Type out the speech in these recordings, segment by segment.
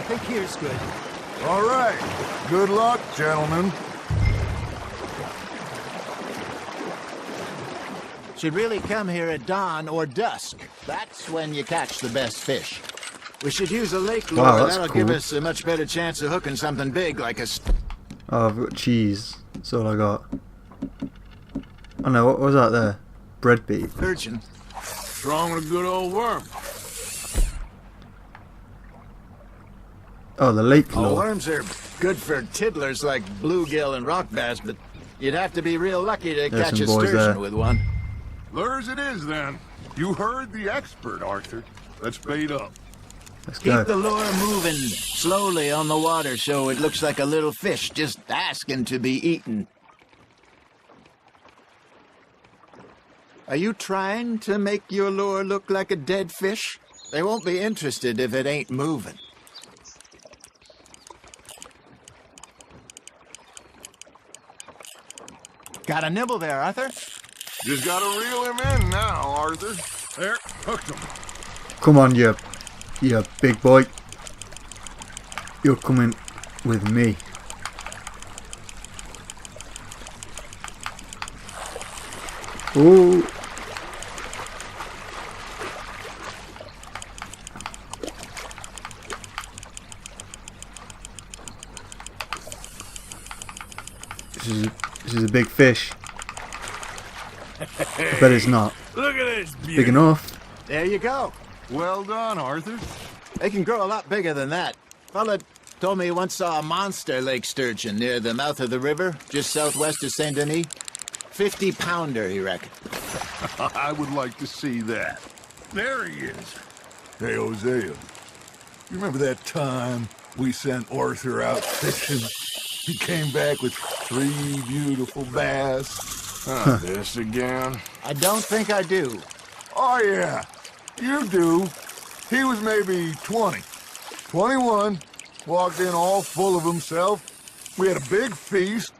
I think here's good. All right. Good luck, gentlemen. Should really come here at dawn or dusk. That's when you catch the best fish. We should use a lake lure. Wow, that's That'll cool. give us a much better chance of hooking something big like a... Oh, I've got cheese. That's all I got. Oh no, what was that there? Bread beef. Urchin. Strong with a good old worm. Oh, the lake Oh, lure. worms are good for tiddlers like bluegill and rock bass, but you'd have to be real lucky to There's catch some a boys sturgeon there. with one. Lures it is, then. You heard the expert, Arthur. Let's bait up. Let's Keep go. the lure moving slowly on the water so it looks like a little fish just asking to be eaten. Are you trying to make your lure look like a dead fish? They won't be interested if it ain't moving. Got a nibble there, Arthur? Just gotta reel him in now, Arthur. There, hooked him. Come on, you big boy. You're coming with me. Ooh. This is a big fish. I bet it's not Look at this beauty. big enough. There you go. Well done, Arthur. They can grow a lot bigger than that. Fella told me he once saw a monster lake sturgeon near the mouth of the river, just southwest of Saint Denis. 50-pounder, he reckoned. I would like to see that. There he is. Hey, Hosea. You remember that time we sent Arthur out fishing? He came back with 3 beautiful bass. This again? I don't think I do. Oh, yeah. You do. He was maybe 20. 21. Walked in all full of himself. We had a big feast.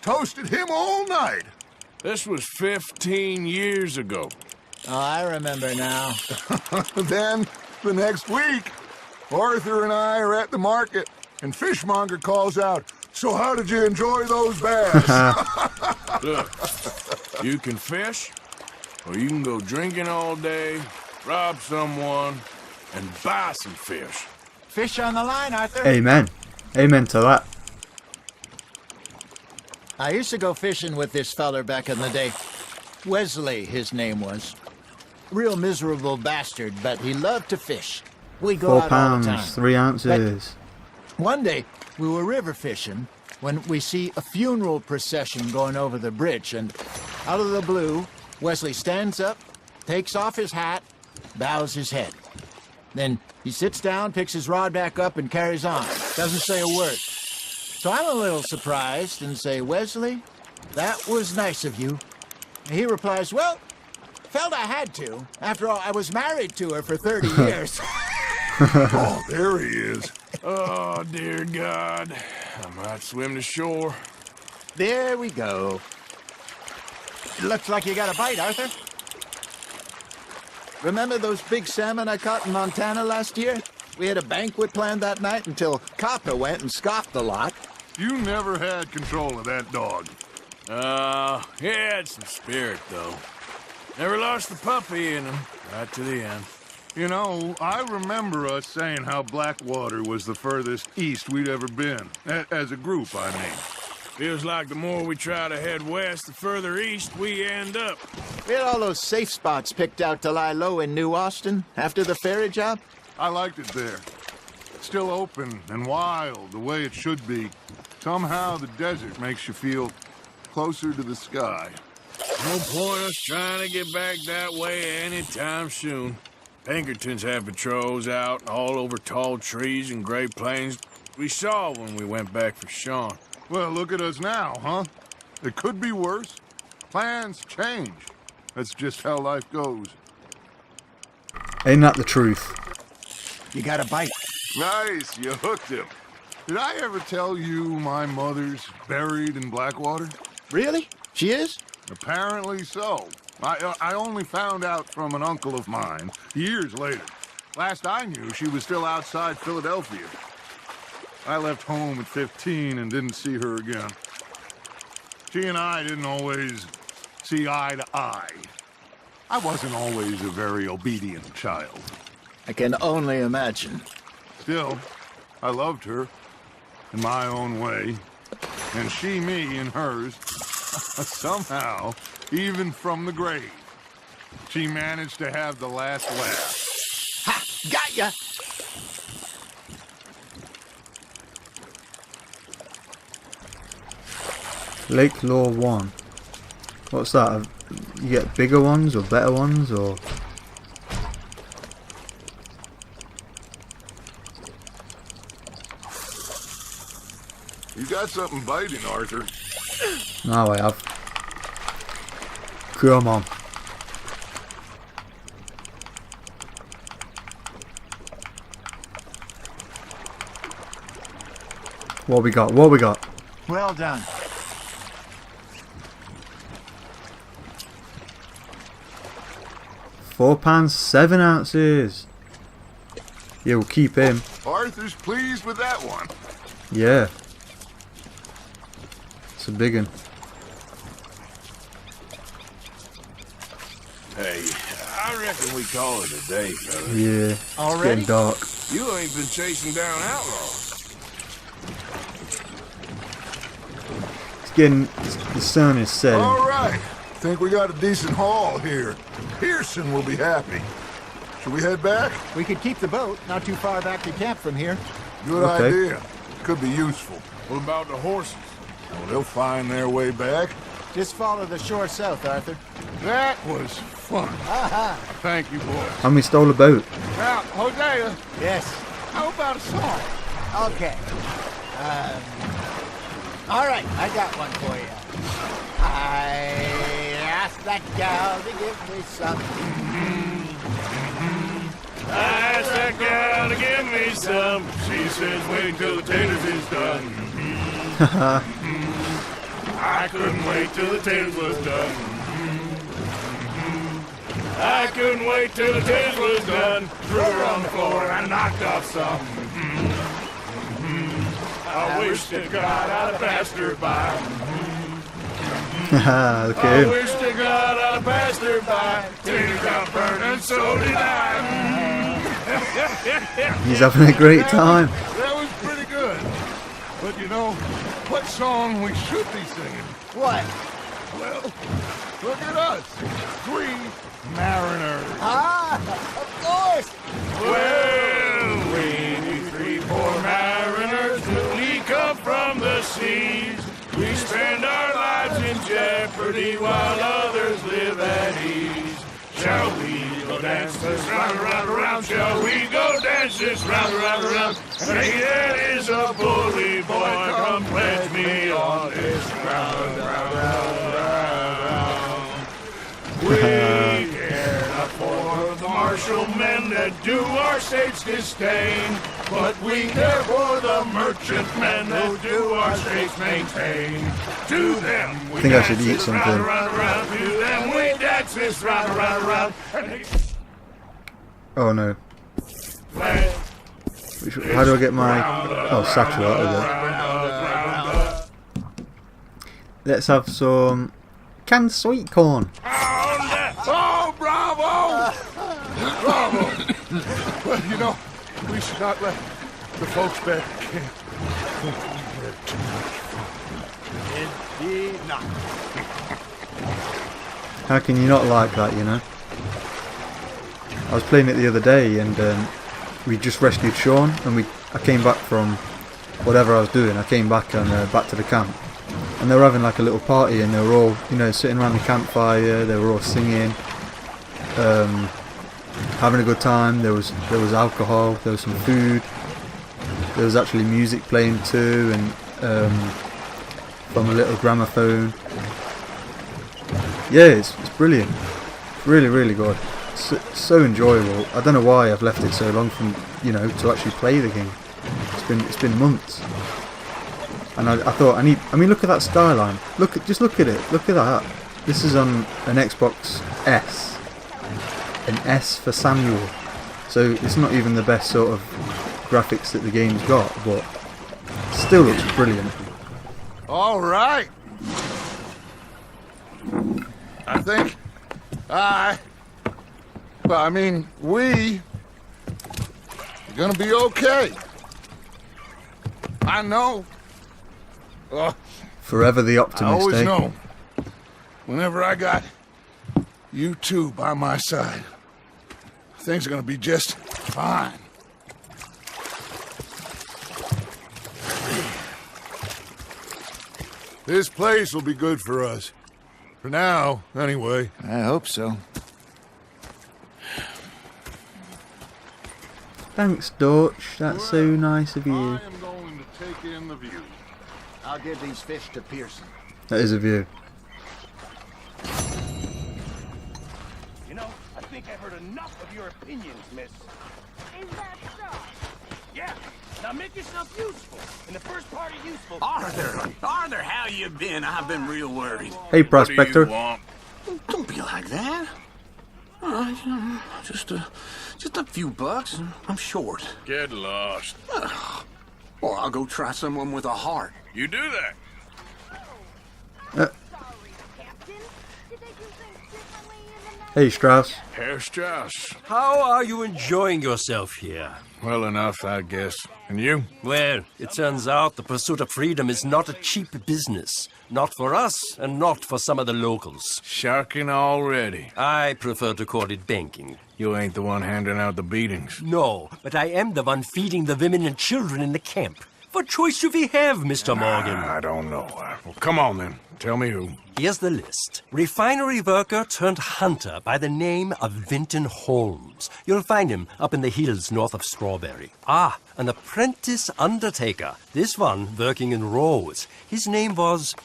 Toasted him all night. This was 15 years ago. Oh, I remember now. Then, the next week, Arthur and I are at the market, and Fishmonger calls out, "So how did you enjoy those bass?" Look, you can fish, or you can go drinking all day, rob someone, and buy some fish. Fish on the line, Arthur. Amen. Amen to that. I used to go fishing with this feller back in the day. Wesley, his name was. Real miserable bastard, but he loved to fish. We go 4 out all the time. pounds, 3 ounces. One day, we were river fishing when we see a funeral procession going over the bridge, and out of the blue, Wesley stands up, takes off his hat, bows his head. Then he sits down, picks his rod back up, and carries on. Doesn't say a word. So I'm a little surprised and say, "Wesley, that was nice of you." And he replies, "Well, felt I had to. After all, I was married to her for 30 years. Oh, there he is. Oh, dear God. I might swim to shore. There we go. It looks like you got a bite, Arthur. Remember those big salmon I caught in Montana last year? We had a banquet planned that night until Copper went and scoffed the lot. You never had control of that dog. He had some spirit, though. Never lost the puppy in him, right to the end. You know, I remember us saying how Blackwater was the furthest east we'd ever been. As a group, I mean. Feels like the more we try to head west, the further east we end up. We had all those safe spots picked out to lie low in New Austin after the ferry job. I liked it there. Still open and wild, the way it should be. Somehow the desert makes you feel closer to the sky. No point us trying to get back that way anytime soon. Pinkertons have patrols out all over tall trees and Great Plains. We saw when we went back for Sean. Well, look at us now, huh? It could be worse. Plans change. That's just how life goes. Ain't that the truth? You got a bite. Nice, you hooked him. Did I ever tell you my mother's buried in Blackwater? Really? She is? Apparently so. I only found out from an uncle of mine years later. Last I knew, she was still outside Philadelphia. I left home at 15 and didn't see her again. She and I didn't always see eye to eye. I wasn't always a very obedient child. I can only imagine. Still, I loved her in my own way, and she me in hers. Somehow, even from the grave, she managed to have the last laugh. Ha! Got ya! Lake Law 1. What's that? You get bigger ones or better ones or... You got something biting, Arthur. No, I have. Come on. What we got? What we got? Well done. £4, 7 ounces. Yeah, we'll keep him. Arthur's pleased with that one. Yeah. It's a big one. Hey, I reckon we call it a day, fella. Yeah. Already? It's getting dark. You ain't been chasing down outlaws. It's getting... The sun is setting. All right. Think we got a decent haul here. Pearson will be happy. Should we head back? We could keep the boat not too far back to camp from here. Good Okay. idea. Could be useful. What about the horses? Well, they'll find their way back. Just follow the shore south, Arthur. That was fun. Thank you, boys. And we stole a boat. Now, Hosea, Yes. how about a song? Okay. All right, I got one for you. I asked that gal to give me some. I asked that gal to give me some. She says wait till the taters is done. I couldn't wait till the taters was done. I couldn't wait till the taters was done. Threw her on the floor and I knocked off some. I wish to God I'd have passed her by. Look I at him. wish to God I'd have passed her by. Taters got burned and so did I. He's having a great time. That was pretty good. But you know, what song we should be singing? What? Well, look at us. 3 mariners. Ah, of course. Well, we be 3 poor mariners, we come from the seas. We spend our lives in jeopardy while others live at ease. Shall we go dance this round, around, around? Shall we go dance this round, around, around? Hey, that is a bully boy, come pledge me on this round, round, round, round. We care not for the martial men that do our state's disdain, but we care for the merchant men that do our state's maintain. To them we I think I should dance eat this something. round, round, round. To them we dance this round, round, round. And Oh no. they How do I get my... Oh, satchel out of there. Let's have some canned sweet corn. Oh, bravo! Bravo! Well, you know, we should not let the folks back at camp think we had too much fun. Indeed not. How can you not like that, you know? I was playing it the other day and we just rescued Sean and I came back from whatever I was doing. I came back and back to the camp and they were having like a little party and they were all, you know, sitting around the campfire. They were all singing, having a good time. There was alcohol, there was some food, there was actually music playing too, and from a little gramophone. Yeah, it's brilliant. Really good. So enjoyable. I don't know why I've left it so long from, you know, to actually play the game. It's been months. And I thought I mean look at that skyline. Just look at it. Look at that. This is on an Xbox S. An S for Samuel. So it's not even the best sort of graphics that the game's got, but Still looks brilliant. All right. I think we are gonna be okay. I know. Forever the I optimist, always eh? know. Whenever I got you two by my side, things are gonna be just fine. This place will be good for us. For now, anyway. I hope so. Thanks, Dorch. That's so nice of I you. am going to take in the view. I'll give these fish to Pearson. That is a view. You know, I think I've heard enough of your opinions, miss. Is that so? Yeah, now make yourself useful. And the first part of useful... Arthur, how you been? I've been real worried. Hey, What do Prospector. you want? Don't be like that. Just a few bucks, and I'm short. Get lost. Or I'll go try someone with a heart. You do that. Sorry, Captain. Did they do things differently in the night? Hey, Strauss. Herr Strauss. How are you enjoying yourself here? Well enough, I guess. And you? Well, it turns out the pursuit of freedom is not a cheap business. Not for us, and not for some of the locals. Sharking already. I prefer to call it banking. You ain't the one handing out the beatings. No, but I am the one feeding the women and children in the camp. What choice do we have, Mr. Morgan? I don't know. Well, come on then. Tell me who. Here's the list. Refinery worker turned hunter by the name of Vinton Holmes. You'll find him up in the hills north of Strawberry. Ah, an apprentice undertaker. This one working in Rose. His name was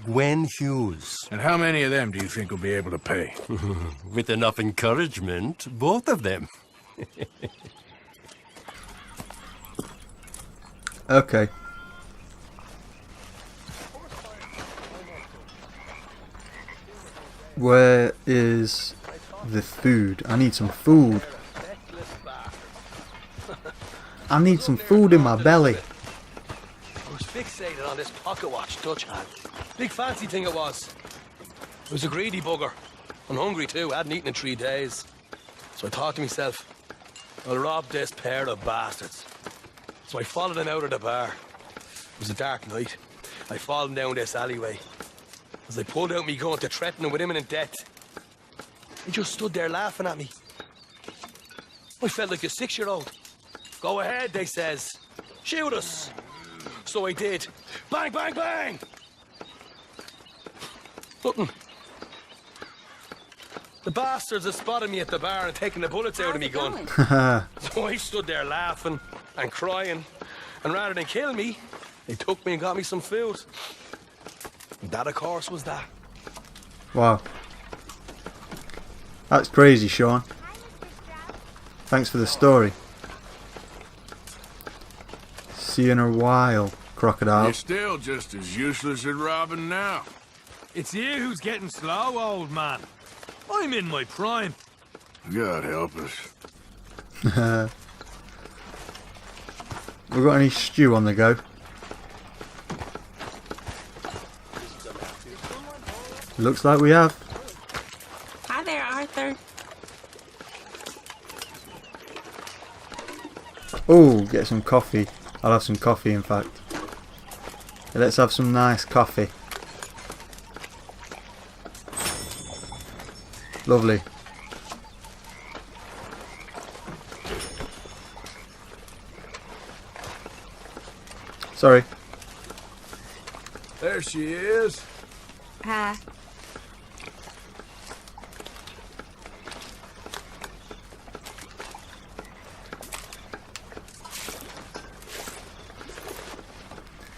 Gwen Hughes. And how many of them do you think will be able to pay? With enough encouragement, both of them. Okay. Where is the food? I need some food. I need some food in my belly. I was fixated on this pocket watch Dutch had. Big fancy thing it was. It was a greedy bugger. And hungry too, hadn't eaten in 3 days. So I thought to myself, I'll rob this pair of bastards. So I followed them out of the bar. It was a dark night. I followed them down this alleyway. As I pulled out me gun to threaten them with imminent death, they just stood there laughing at me. I felt like a 6-year-old. Go ahead, they says. Shoot us. So I did. Bang, bang, bang! Nothing. The bastards had spotted me at the bar and taken the bullets out of me gun. So I stood there laughing and crying. And rather than kill me, they took me and got me some food. And that, of course, was that. Wow. That's crazy, Sean. Thanks for the story. See you in a while, crocodile. You're still just as useless at robbing now. It's you who's getting slow, old man. I'm in my prime. God help us. We got any stew on the go? Looks like we have. Hi there, Arthur. Oh, get some coffee. I'll have some coffee, in fact. Let's have some nice coffee. Lovely. Sorry. There she is. Hi.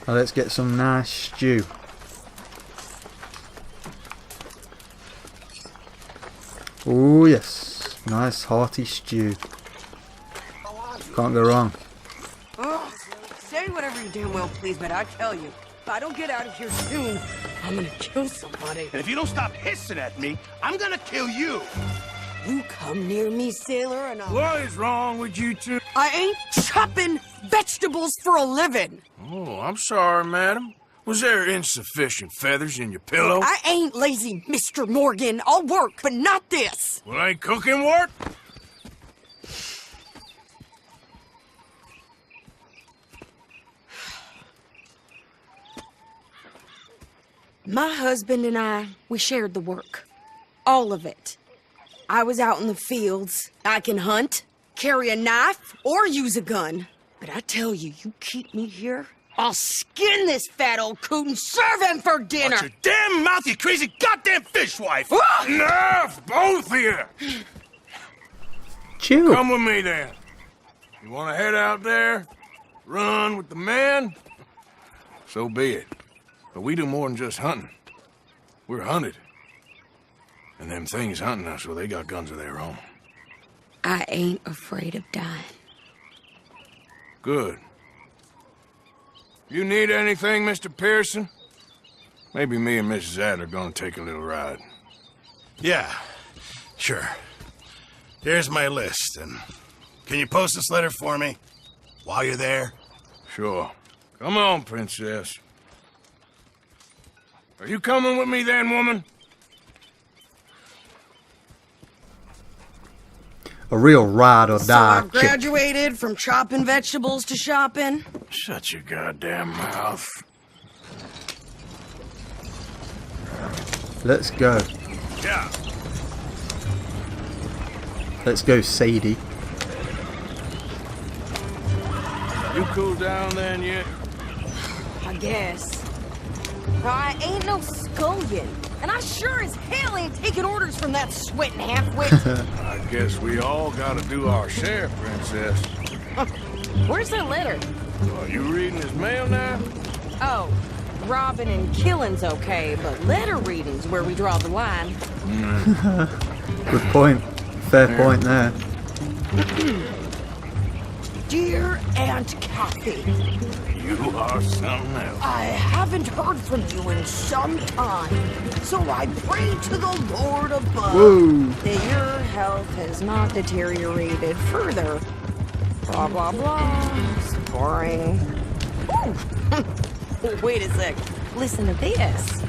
Now let's get some nice stew. Oh yes, nice hearty stew. Can't go wrong. Oh, say whatever you damn well please, but I tell you, if I don't get out of here soon, I'm gonna kill somebody. And if you don't stop hissing at me, I'm gonna kill you. You come near me, sailor, and I'll... What is wrong with you two? I ain't chopping vegetables for a living. Oh, I'm sorry, madam. Was there insufficient feathers in your pillow? I ain't lazy, Mr. Morgan. I'll work, but not this. Well, ain't cooking work? My husband and I, we shared the work. All of it. I was out in the fields. I can hunt, carry a knife, or use a gun. But I tell you, you keep me here, I'll skin this fat old coot and serve him for dinner. Watch your damn mouth, you crazy goddamn fishwife! Enough, both of you! Chill. Come with me, then. You want to head out there, run with the men? So be it. But we do more than just hunting. We're hunted. And them things hunting us, well, they got guns of their own. I ain't afraid of dying. Good. You need anything, Mr. Pearson? Maybe me and Mrs. Adler are gonna take a little ride. Yeah, sure. Here's my list, and can you post this letter for me while you're there? Sure. Come on, Princess. Are you coming with me then, woman? A real ride or So die I've chick. graduated from chopping vegetables to shopping. Shut your goddamn mouth. Let's go. Yeah. Let's go, Sadie. You cool down then yet? I guess. I ain't no scullion, and I sure as hell ain't taking orders from that sweating half-wit. I guess we all gotta do our share, Princess. Where's that letter? Are you reading his mail now? Oh, robbing and killing's okay, but letter reading's where we draw the line. Good point. Fair point there. Dear Aunt Kathy, You are something else. I haven't heard from you in some time, so I pray to the Lord above Whoa. that your health has not deteriorated further. Blah, blah, blah. It's boring. Ooh. Wait a sec. Listen to this.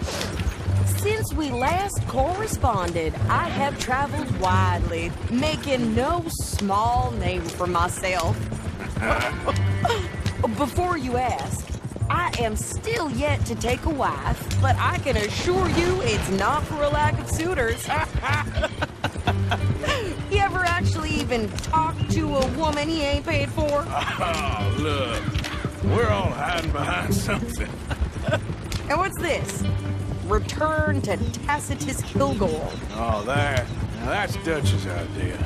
Since we last corresponded, I have traveled widely, making no small name for myself. Before you ask, I am still yet to take a wife, but I can assure you it's not for a lack of suitors. You ever actually even talk to a woman he ain't paid for? Oh, look. We're all hiding behind something. And what's this? Return to Tacitus Kilgore. Oh, that. Now that's Dutch's idea.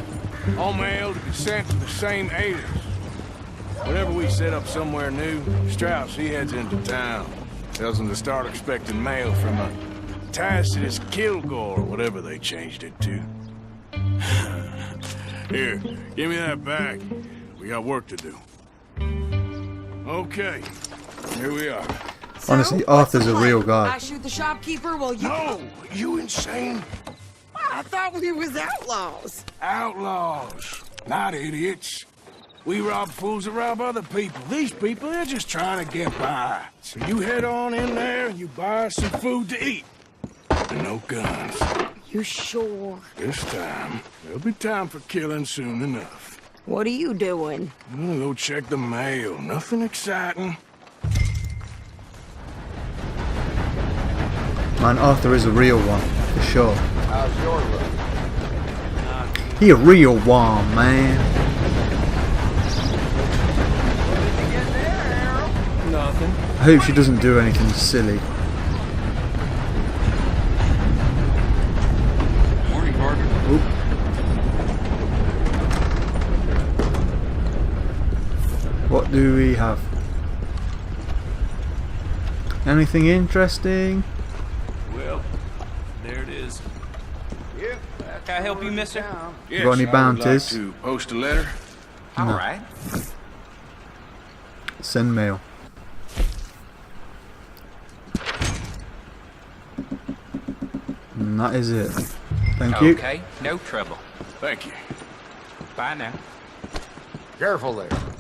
All mail to be sent to the same alias. Whenever we set up somewhere new, Strauss, he heads into town. Tells them to start expecting mail from a Tacitus Kilgore, or whatever they changed it to. Here, give me that back. We got work to do. Okay, here we are. So, Honestly, what's Arthur's the a real plan? guy. I shoot the shopkeeper while you... No, you insane? I thought we was outlaws. Outlaws, not idiots. We rob fools that rob other people. These people, they're just trying to get by. So you head on in there and you buy us some food to eat. And no guns. You sure? This time, there'll be time for killing soon enough. What are you doing? I'm gonna go check the mail. Nothing exciting. Man, Arthur is a real one, for sure. How's your look? He a real one, man. Nothing. I hope she doesn't do anything silly. Morning, Barker. Oop. What do we have? Anything interesting? Well, there it is. Can I help you, mister? Yes, Got any bounties? I would like to post a letter. All right. Send mail. And that is it. Thank you. Okay, no trouble. Thank you. Bye now. Careful there.